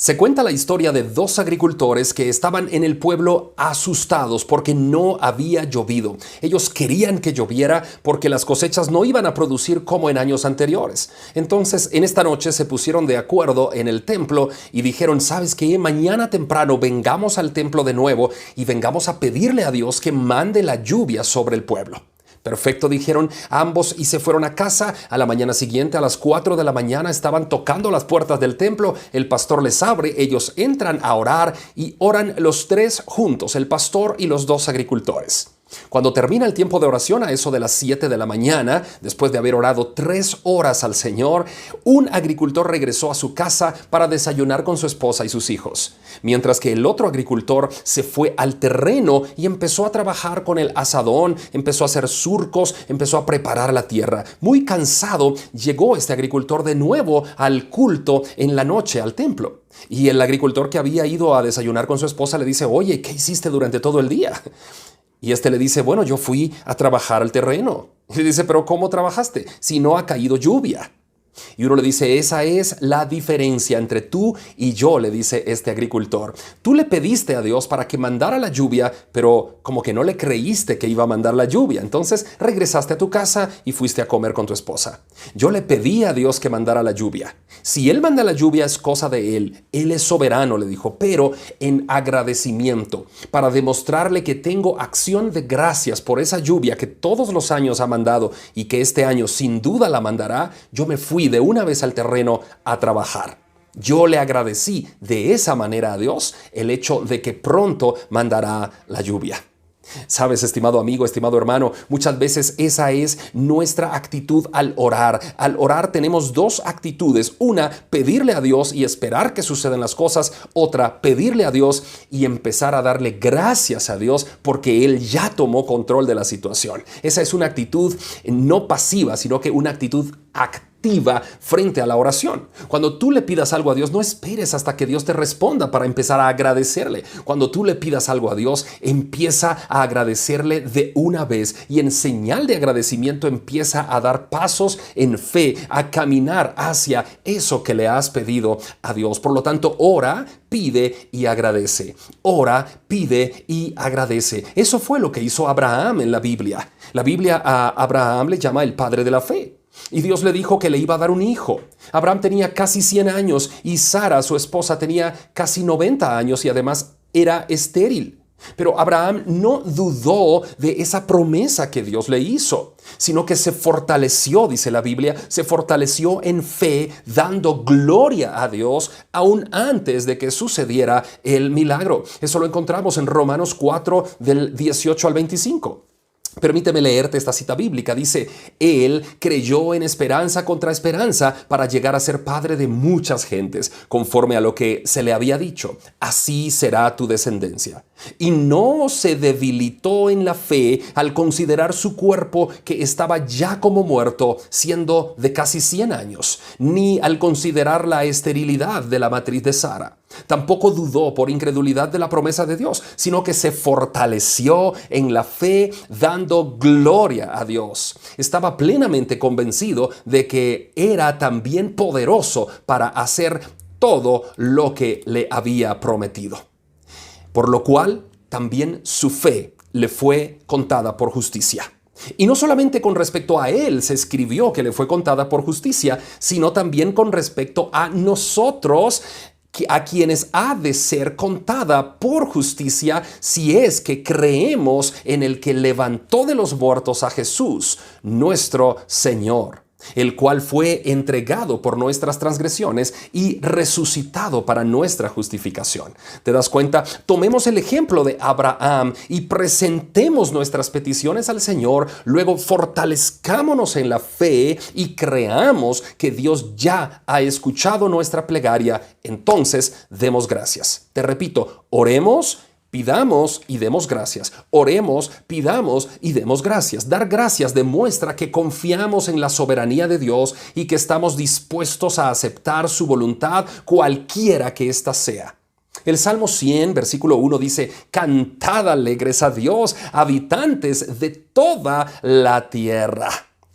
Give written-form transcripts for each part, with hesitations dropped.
Se cuenta la historia de dos agricultores que estaban en el pueblo asustados porque no había llovido. Ellos querían que lloviera porque las cosechas no iban a producir como en años anteriores. Entonces, en esta noche se pusieron de acuerdo en el templo y dijeron, ¿sabes qué? Mañana temprano vengamos al templo de nuevo y vengamos a pedirle a Dios que mande la lluvia sobre el pueblo. Perfecto, dijeron ambos y se fueron a casa. A la mañana siguiente, a las 4 de la mañana, estaban tocando las puertas del templo. El pastor les abre, ellos entran a orar y oran los tres juntos, el pastor y los dos agricultores. Cuando termina el tiempo de oración, a eso de las 7 de la mañana, después de haber orado 3 horas al Señor, un agricultor regresó a su casa para desayunar con su esposa y sus hijos, mientras que el otro agricultor se fue al terreno y empezó a trabajar con el azadón, empezó a hacer surcos, empezó a preparar la tierra. Muy cansado, llegó este agricultor de nuevo al culto en la noche al templo. Y el agricultor que había ido a desayunar con su esposa le dice, oye, ¿qué hiciste durante todo el día? Y este le dice, bueno, yo fui a trabajar al terreno. Y le dice, pero ¿cómo trabajaste? Si no ha caído lluvia. Y uno le dice, esa es la diferencia entre tú y yo, le dice este agricultor. Tú le pediste a Dios para que mandara la lluvia, pero como que no le creíste que iba a mandar la lluvia. Entonces regresaste a tu casa y fuiste a comer con tu esposa. Yo le pedí a Dios que mandara la lluvia. Si Él manda la lluvia es cosa de Él. Él es soberano, le dijo, pero en agradecimiento, para demostrarle que tengo acción de gracias por esa lluvia que todos los años ha mandado y que este año sin duda la mandará, yo me fui de una vez al terreno a trabajar. Yo le agradecí de esa manera a Dios el hecho de que pronto mandará la lluvia. Sabes, estimado amigo, estimado hermano, muchas veces esa es nuestra actitud al orar. Al orar tenemos dos actitudes. Una, pedirle a Dios y esperar que sucedan las cosas. Otra, pedirle a Dios y empezar a darle gracias a Dios porque Él ya tomó control de la situación. Esa es una actitud no pasiva, sino que una actitud activa frente a la oración. Cuando tú le pidas algo a Dios, no esperes hasta que Dios te responda para empezar a agradecerle. Cuando tú le pidas algo a Dios, empieza a agradecerle de una vez y en señal de agradecimiento empieza a dar pasos en fe, a caminar hacia eso que le has pedido a Dios. Por lo tanto, ora, pide y agradece. Ora, pide y agradece. Eso fue lo que hizo Abraham en la Biblia. La Biblia a Abraham le llama el padre de la fe. Y Dios le dijo que le iba a dar un hijo. Abraham tenía casi 100 años y Sara, su esposa, tenía casi 90 años y además era estéril. Pero Abraham no dudó de esa promesa que Dios le hizo, sino que se fortaleció, dice la Biblia, se fortaleció en fe, dando gloria a Dios aún antes de que sucediera el milagro. Eso lo encontramos en Romanos 4, del 18 al 25. Permíteme leerte esta cita bíblica. Dice, Él creyó en esperanza contra esperanza para llegar a ser padre de muchas gentes, conforme a lo que se le había dicho. Así será tu descendencia. Y no se debilitó en la fe al considerar su cuerpo que estaba ya como muerto, siendo de casi 100 años, ni al considerar la esterilidad de la matriz de Sara. Tampoco dudó por incredulidad de la promesa de Dios, sino que se fortaleció en la fe, dando gloria a Dios. Estaba plenamente convencido de que era también poderoso para hacer todo lo que le había prometido. Por lo cual, también su fe le fue contada por justicia. Y no solamente con respecto a él se escribió que le fue contada por justicia, sino también con respecto a nosotros, a quienes ha de ser contada por justicia si es que creemos en el que levantó de los muertos a Jesús, nuestro Señor, el cual fue entregado por nuestras transgresiones y resucitado para nuestra justificación. ¿Te das cuenta? Tomemos el ejemplo de Abraham y presentemos nuestras peticiones al Señor, luego fortalezcámonos en la fe y creamos que Dios ya ha escuchado nuestra plegaria, entonces demos gracias. Te repito, oremos, pidamos y demos gracias. Oremos, pidamos y demos gracias. Dar gracias demuestra que confiamos en la soberanía de Dios y que estamos dispuestos a aceptar su voluntad, cualquiera que ésta sea. El Salmo 100, versículo 1 dice, cantad alegres a Dios, habitantes de toda la tierra.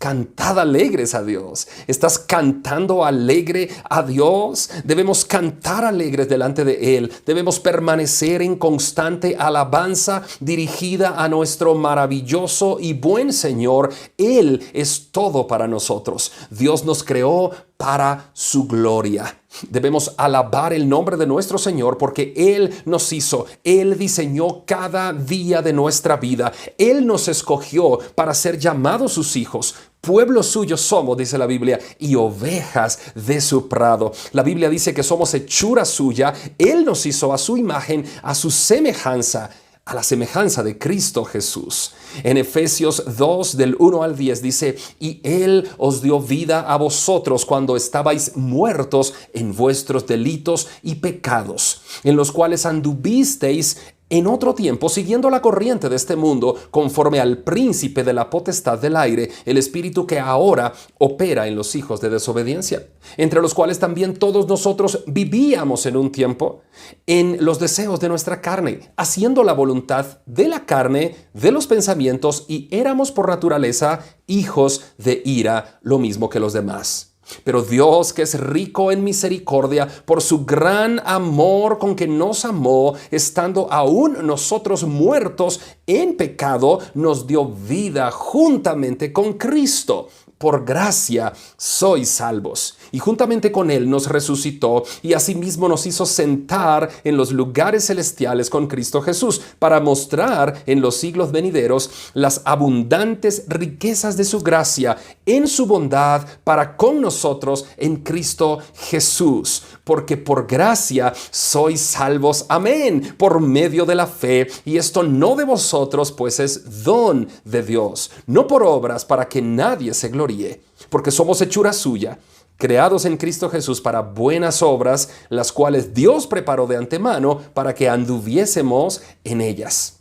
cantad alegres a Dios. ¿Estás cantando alegre a Dios? Debemos cantar alegres delante de Él. Debemos permanecer en constante alabanza dirigida a nuestro maravilloso y buen Señor. Él es todo para nosotros. Dios nos creó para su gloria. Debemos alabar el nombre de nuestro Señor porque Él nos hizo, Él diseñó cada día de nuestra vida. Él nos escogió para ser llamados sus hijos. Pueblo suyo somos, dice la Biblia, y ovejas de su prado. La Biblia dice que somos hechura suya. Él nos hizo a su imagen, a su semejanza, a la semejanza de Cristo Jesús. En Efesios 2, del 1 al 10 dice, y Él os dio vida a vosotros cuando estabais muertos en vuestros delitos y pecados, en los cuales anduvisteis en otro tiempo, siguiendo la corriente de este mundo, conforme al príncipe de la potestad del aire, el espíritu que ahora opera en los hijos de desobediencia, entre los cuales también todos nosotros vivíamos en un tiempo, en los deseos de nuestra carne, haciendo la voluntad de la carne, de los pensamientos, y éramos por naturaleza hijos de ira, lo mismo que los demás. Pero Dios, que es rico en misericordia, por su gran amor con que nos amó, estando aún nosotros muertos en pecado, nos dio vida juntamente con Cristo. Por gracia sois salvos. Y juntamente con Él nos resucitó y asimismo nos hizo sentar en los lugares celestiales con Cristo Jesús, para mostrar en los siglos venideros las abundantes riquezas de su gracia en su bondad para con nosotros en Cristo Jesús. Porque por gracia sois salvos, amén, por medio de la fe, y esto no de vosotros, pues es don de Dios, no por obras, para que nadie se gloríe, porque somos hechura suya, creados en Cristo Jesús para buenas obras, las cuales Dios preparó de antemano para que anduviésemos en ellas.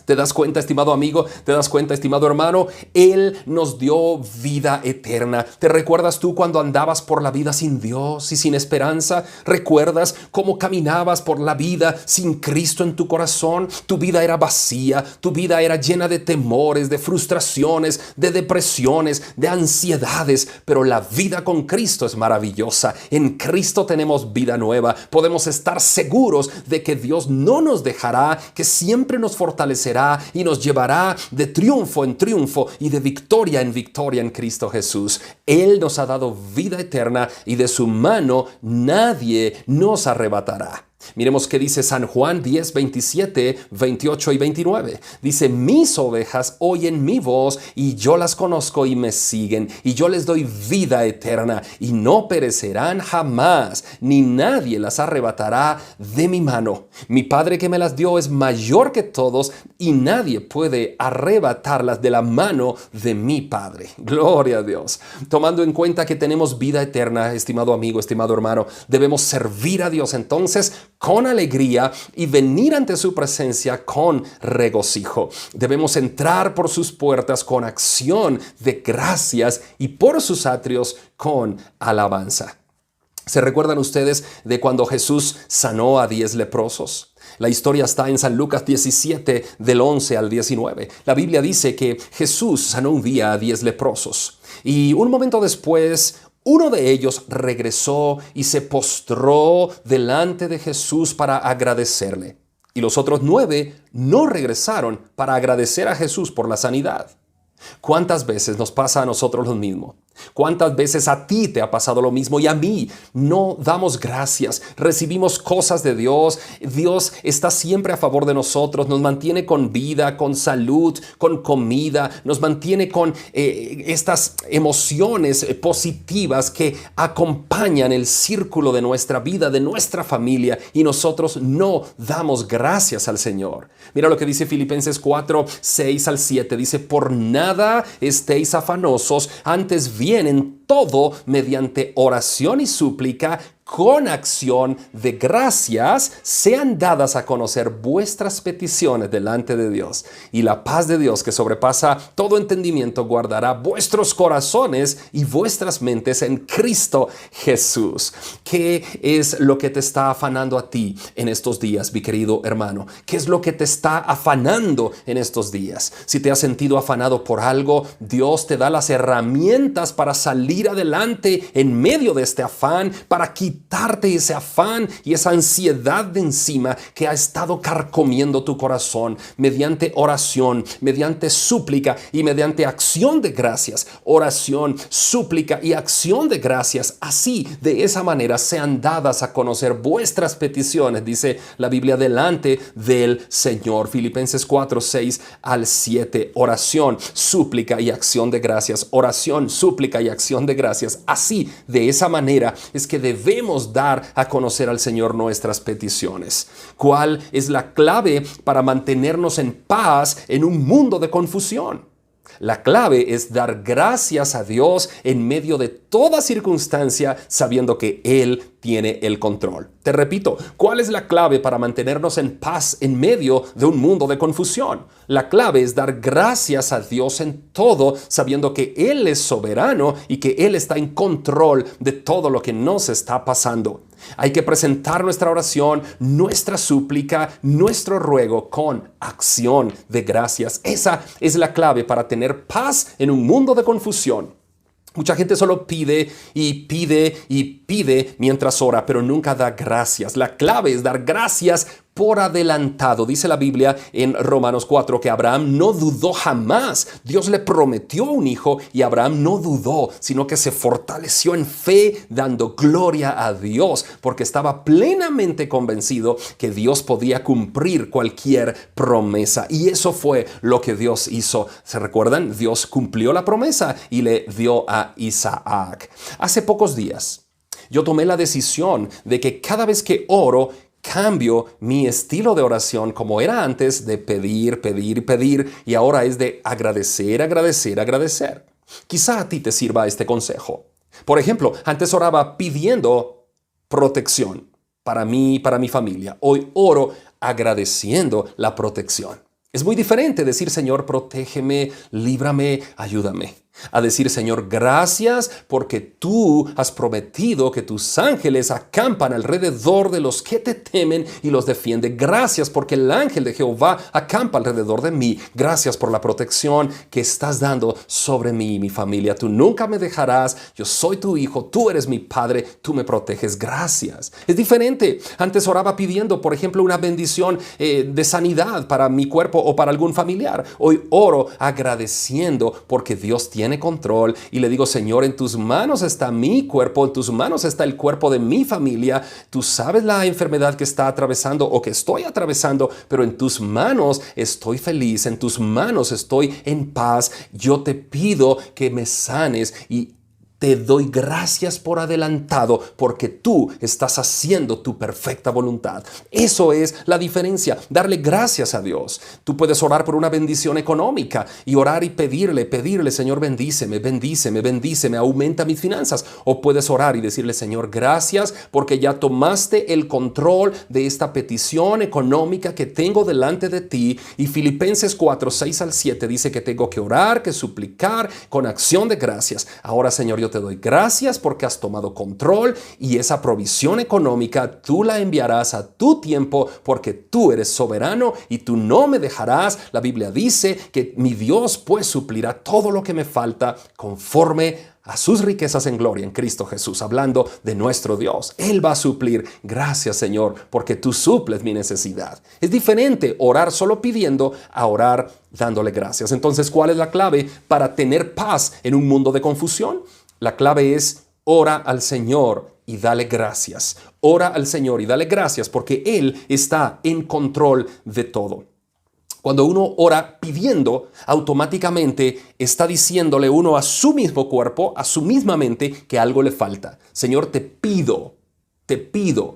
¿Te das cuenta, estimado amigo? ¿Te das cuenta, estimado hermano? Él nos dio vida eterna. ¿Te recuerdas tú cuando andabas por la vida sin Dios y sin esperanza? ¿Recuerdas cómo caminabas por la vida sin Cristo en tu corazón? Tu vida era vacía, tu vida era llena de temores, de frustraciones, de depresiones, de ansiedades. Pero la vida con Cristo es maravillosa. En Cristo tenemos vida nueva. Podemos estar seguros de que Dios no nos dejará, que siempre nos fortalecerá y nos llevará de triunfo en triunfo y de victoria en victoria en Cristo Jesús. Él nos ha dado vida eterna y de su mano nadie nos arrebatará. Miremos qué dice San Juan 10, 27, 28 y 29. Dice, mis ovejas oyen mi voz y yo las conozco y me siguen, y yo les doy vida eterna y no perecerán jamás, ni nadie las arrebatará de mi mano. Mi Padre que me las dio es mayor que todos y nadie puede arrebatarlas de la mano de mi Padre. Gloria a Dios. Tomando en cuenta que tenemos vida eterna, estimado amigo, estimado hermano, debemos servir a Dios entonces con alegría y venir ante su presencia con regocijo. Debemos entrar por sus puertas con acción de gracias y por sus atrios con alabanza. ¿Se recuerdan ustedes de cuando Jesús sanó a 10 leprosos? La historia está en San Lucas 17, del 11 al 19. La Biblia dice que Jesús sanó un día a 10 leprosos y un momento después uno de ellos regresó y se postró delante de Jesús para agradecerle. Y los otros 9 no regresaron para agradecer a Jesús por la sanidad. ¿Cuántas veces nos pasa a nosotros lo mismo? ¿Cuántas veces a ti te ha pasado lo mismo y a mí? No damos gracias, recibimos cosas de Dios. Dios está siempre a favor de nosotros, nos mantiene con vida, con salud, con comida, nos mantiene con estas emociones positivas que acompañan el círculo de nuestra vida, de nuestra familia, y nosotros no damos gracias al Señor. Mira lo que dice Filipenses 4, 6 al 7, dice, por nada estéis afanosos, antes bien en todo, mediante oración y súplica, con acción de gracias sean dadas a conocer vuestras peticiones delante de Dios. Y la paz de Dios, que sobrepasa todo entendimiento, guardará vuestros corazones y vuestras mentes en Cristo Jesús. ¿Qué es lo que te está afanando a ti en estos días, mi querido hermano? ¿Qué es lo que te está afanando en estos días? Si te has sentido afanado por algo, Dios te da las herramientas para salir adelante en medio de este afán, para quitarte ese afán y esa ansiedad de encima que ha estado carcomiendo tu corazón mediante oración, mediante súplica y mediante acción de gracias. Oración, súplica y acción de gracias. Así, de esa manera, sean dadas a conocer vuestras peticiones, dice la Biblia, delante del Señor. Filipenses 4, 6 al 7. Oración, súplica y acción de gracias. Oración, súplica y acción de gracias. Así, de esa manera, es que debemos dar a conocer al Señor nuestras peticiones. ¿Cuál es la clave para mantenernos en paz en un mundo de confusión? La clave es dar gracias a Dios en medio de toda circunstancia, sabiendo que Él tiene el control. Te repito, ¿cuál es la clave para mantenernos en paz en medio de un mundo de confusión? La clave es dar gracias a Dios en todo, sabiendo que Él es soberano y que Él está en control de todo lo que nos está pasando. Hay que presentar nuestra oración, nuestra súplica, nuestro ruego con acción de gracias. Esa es la clave para tener paz en un mundo de confusión. Mucha gente solo pide y pide y pide mientras ora, pero nunca da gracias. La clave es dar gracias por adelantado. Dice la Biblia en Romanos 4 que Abraham no dudó jamás. Dios le prometió un hijo y Abraham no dudó, sino que se fortaleció en fe, dando gloria a Dios, porque estaba plenamente convencido que Dios podía cumplir cualquier promesa. Y eso fue lo que Dios hizo. ¿Se recuerdan? Dios cumplió la promesa y le dio a Isaac. Hace pocos días, yo tomé la decisión de que cada vez que oro, cambio mi estilo de oración, como era antes, de pedir, pedir, pedir, y ahora es de agradecer, agradecer, agradecer. Quizá a ti te sirva este consejo. Por ejemplo, antes oraba pidiendo protección para mí y para mi familia. Hoy oro agradeciendo la protección. Es muy diferente decir, Señor, protégeme, líbrame, ayúdame, a decir, Señor, gracias porque tú has prometido que tus ángeles acampan alrededor de los que te temen y los defienden. Gracias porque el ángel de Jehová acampa alrededor de mí. Gracias por la protección que estás dando sobre mí y mi familia. Tú nunca me dejarás. Yo soy tu hijo. Tú eres mi padre. Tú me proteges. Gracias. Es diferente. Antes oraba pidiendo, por ejemplo, una bendición de sanidad para mi cuerpo o para algún familiar. Hoy oro agradeciendo porque Dios tiene control y le digo, Señor, en tus manos está mi cuerpo, en tus manos está el cuerpo de mi familia. Tú sabes la enfermedad que está atravesando o que estoy atravesando, pero en tus manos estoy feliz, en tus manos estoy en paz. Yo te pido que me sanes y te doy gracias por adelantado porque tú estás haciendo tu perfecta voluntad. Eso es la diferencia, darle gracias a Dios. Tú puedes orar por una bendición económica y orar y pedirle, Señor, bendíceme, bendíceme, bendíceme, aumenta mis finanzas. O puedes orar y decirle, Señor, gracias porque ya tomaste el control de esta petición económica que tengo delante de ti. Y Filipenses 4, 6 al 7 dice que tengo que orar, que suplicar con acción de gracias. Ahora, Señor, yo te doy gracias porque has tomado control y esa provisión económica tú la enviarás a tu tiempo porque tú eres soberano y tú no me dejarás. La Biblia dice que mi Dios pues suplirá todo lo que me falta conforme a sus riquezas en gloria en Cristo Jesús, hablando de nuestro Dios. Él va a suplir. Gracias, Señor, porque tú suples mi necesidad. Es diferente orar solo pidiendo a orar dándole gracias. Entonces, ¿cuál es la clave para tener paz en un mundo de confusión? La clave es ora al Señor y dale gracias. Ora al Señor y dale gracias porque Él está en control de todo. Cuando uno ora pidiendo, automáticamente está diciéndole uno a su mismo cuerpo, a su misma mente, que algo le falta. Señor, te pido.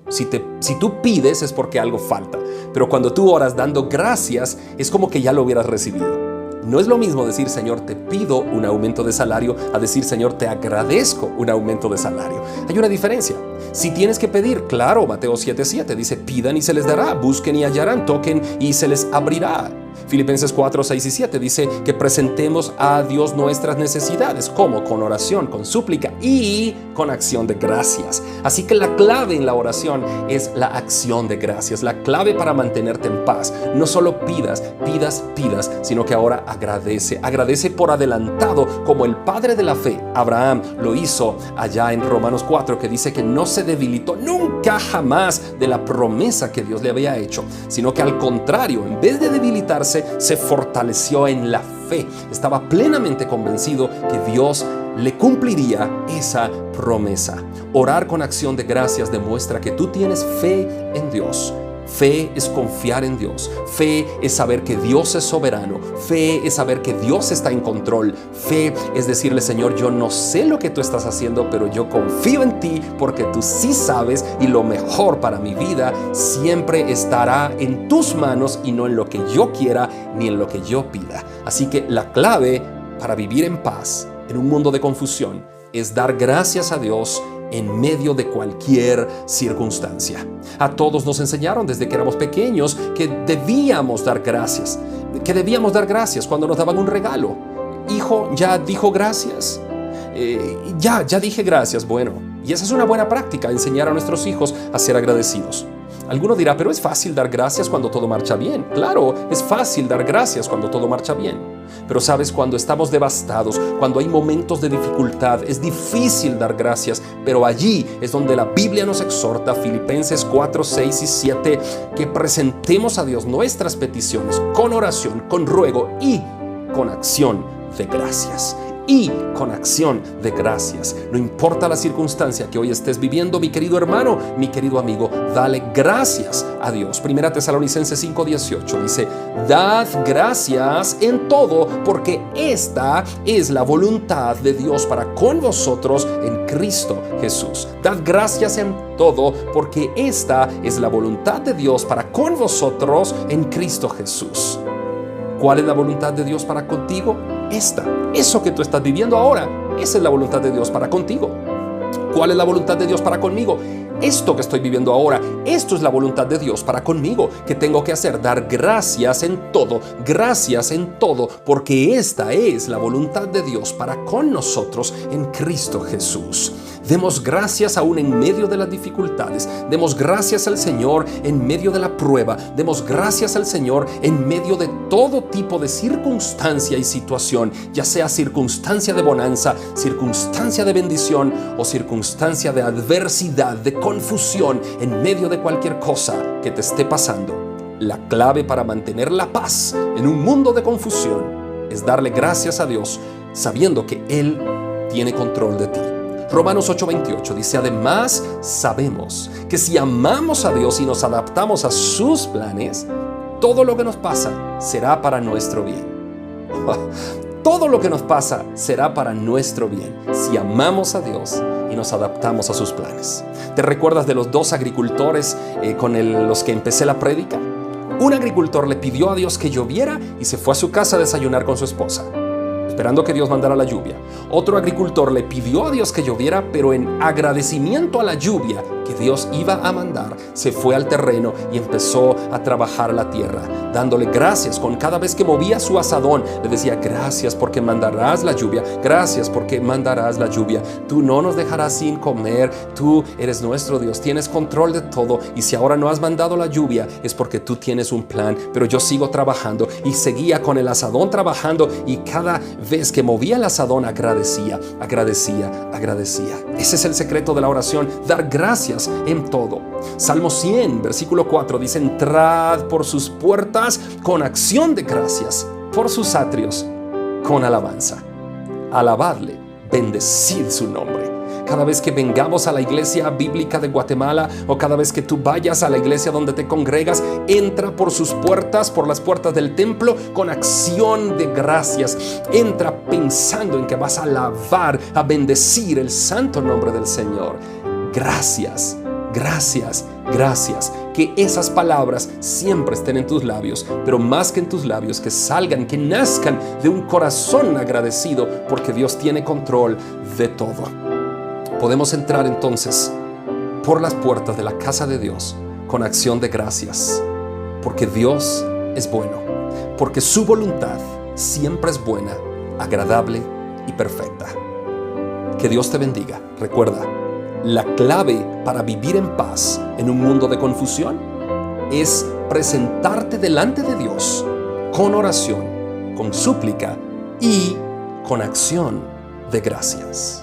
Si tú pides es porque algo falta. Pero cuando tú oras dando gracias, es como que ya lo hubieras recibido. No es lo mismo decir, Señor, te pido un aumento de salario, a decir, Señor, te agradezco un aumento de salario. Hay una diferencia. Si tienes que pedir, claro, Mateo 7:7 dice, pidan y se les dará, busquen y hallarán, toquen y se les abrirá. Filipenses 4:6 y 7 dice que presentemos a Dios nuestras necesidades. ¿Cómo? Con oración, con súplica y con acción de gracias. Así que la clave en la oración es la acción de gracias. La clave para mantenerte en paz. No solo pidas, sino que ahora agradece. Agradece por adelantado, como el padre de la fe, Abraham, lo hizo allá en Romanos 4, que dice que no se debilitó nunca jamás de la promesa que Dios le había hecho, sino que al contrario, en vez de debilitarse, se fortaleció en la fe. Estaba plenamente convencido que Dios le cumpliría esa promesa. Orar con acción de gracias demuestra que tú tienes fe en Dios. Fe es confiar en Dios. Fe es saber que Dios es soberano. Fe es saber que Dios está en control. Fe es decirle, Señor, yo no sé lo que tú estás haciendo, pero yo confío en ti porque tú sí sabes y lo mejor para mi vida siempre estará en tus manos y no en lo que yo quiera ni en lo que yo pida. Así que la clave para vivir en paz en un mundo de confusión es dar gracias a Dios en medio de cualquier circunstancia. A todos nos enseñaron desde que éramos pequeños que debíamos dar gracias. Cuando nos daban un regalo. Hijo, ¿ya dijo gracias? Ya dije gracias. Bueno, y esa es una buena práctica, enseñar a nuestros hijos a ser agradecidos. Alguno dirá, pero es fácil dar gracias cuando todo marcha bien. Claro, es fácil dar gracias cuando todo marcha bien. Pero sabes, cuando estamos devastados, cuando hay momentos de dificultad, es difícil dar gracias. Pero allí es donde la Biblia nos exhorta, Filipenses 4:6 y 7, que presentemos a Dios nuestras peticiones con oración, con ruego y con acción de gracias. No importa la circunstancia que hoy estés viviendo, mi querido hermano, mi querido amigo, dale gracias a Dios. 1 Tesalonicenses 5:18 dice, dad gracias en todo, porque esta es la voluntad de Dios para con vosotros en Cristo Jesús. Dad gracias en todo, porque esta es la voluntad de Dios para con vosotros en Cristo Jesús. ¿Cuál es la voluntad de Dios para contigo? Eso que tú estás viviendo ahora, esa es la voluntad de Dios para contigo. ¿Cuál es la voluntad de Dios para conmigo? Esto que estoy viviendo ahora, esto es la voluntad de Dios para conmigo. ¿Qué tengo que hacer? Dar gracias en todo, porque esta es la voluntad de Dios para con nosotros en Cristo Jesús. Demos gracias aún en medio de las dificultades. Demos gracias al Señor en medio de la prueba. Demos gracias al Señor en medio de todo tipo de circunstancia y situación, ya sea circunstancia de bonanza, circunstancia de bendición o circunstancia de adversidad, de confusión, en medio de cualquier cosa que te esté pasando. La clave para mantener la paz en un mundo de confusión es darle gracias a Dios, sabiendo que Él tiene control de ti. Romanos 8:28 dice, además sabemos que si amamos a Dios y nos adaptamos a sus planes, todo lo que nos pasa será para nuestro bien. Todo lo que nos pasa será para nuestro bien si amamos a Dios y nos adaptamos a sus planes. ¿Te recuerdas de los dos agricultores con los que empecé la prédica? Un agricultor le pidió a Dios que lloviera y se fue a su casa a desayunar con su esposa, esperando que Dios mandara la lluvia. Otro agricultor le pidió a Dios que lloviera, pero en agradecimiento a la lluvia que Dios iba a mandar, se fue al terreno y empezó a trabajar la tierra, dándole gracias con cada vez que movía su azadón. Le decía, gracias porque mandarás la lluvia, gracias porque mandarás la lluvia. Tú no nos dejarás sin comer, tú eres nuestro Dios, tienes control de todo, y si ahora no has mandado la lluvia es porque tú tienes un plan, pero yo sigo trabajando. Y seguía con el azadón trabajando, y cada vez que movía el azadón agradecía. Ese es el secreto de la oración, dar gracias en todo. Salmo 100, versículo 4 dice, entrad por sus puertas con acción de gracias, por sus atrios con alabanza. Alabadle, bendecid su nombre. Cada vez que vengamos a la iglesia bíblica de Guatemala, o cada vez que tú vayas a la iglesia donde te congregas, entra por sus puertas, por las puertas del templo, con acción de gracias. Entra pensando en que vas a alabar, a bendecir el santo nombre del Señor. Gracias. Que esas palabras siempre estén en tus labios, pero más que en tus labios, que salgan, que nazcan de un corazón agradecido, porque Dios tiene control de todo. Podemos entrar entonces por las puertas de la casa de Dios con acción de gracias, porque Dios es bueno, porque su voluntad siempre es buena, agradable y perfecta. Que Dios te bendiga. Recuerda, la clave para vivir en paz en un mundo de confusión es presentarte delante de Dios con oración, con súplica y con acción de gracias.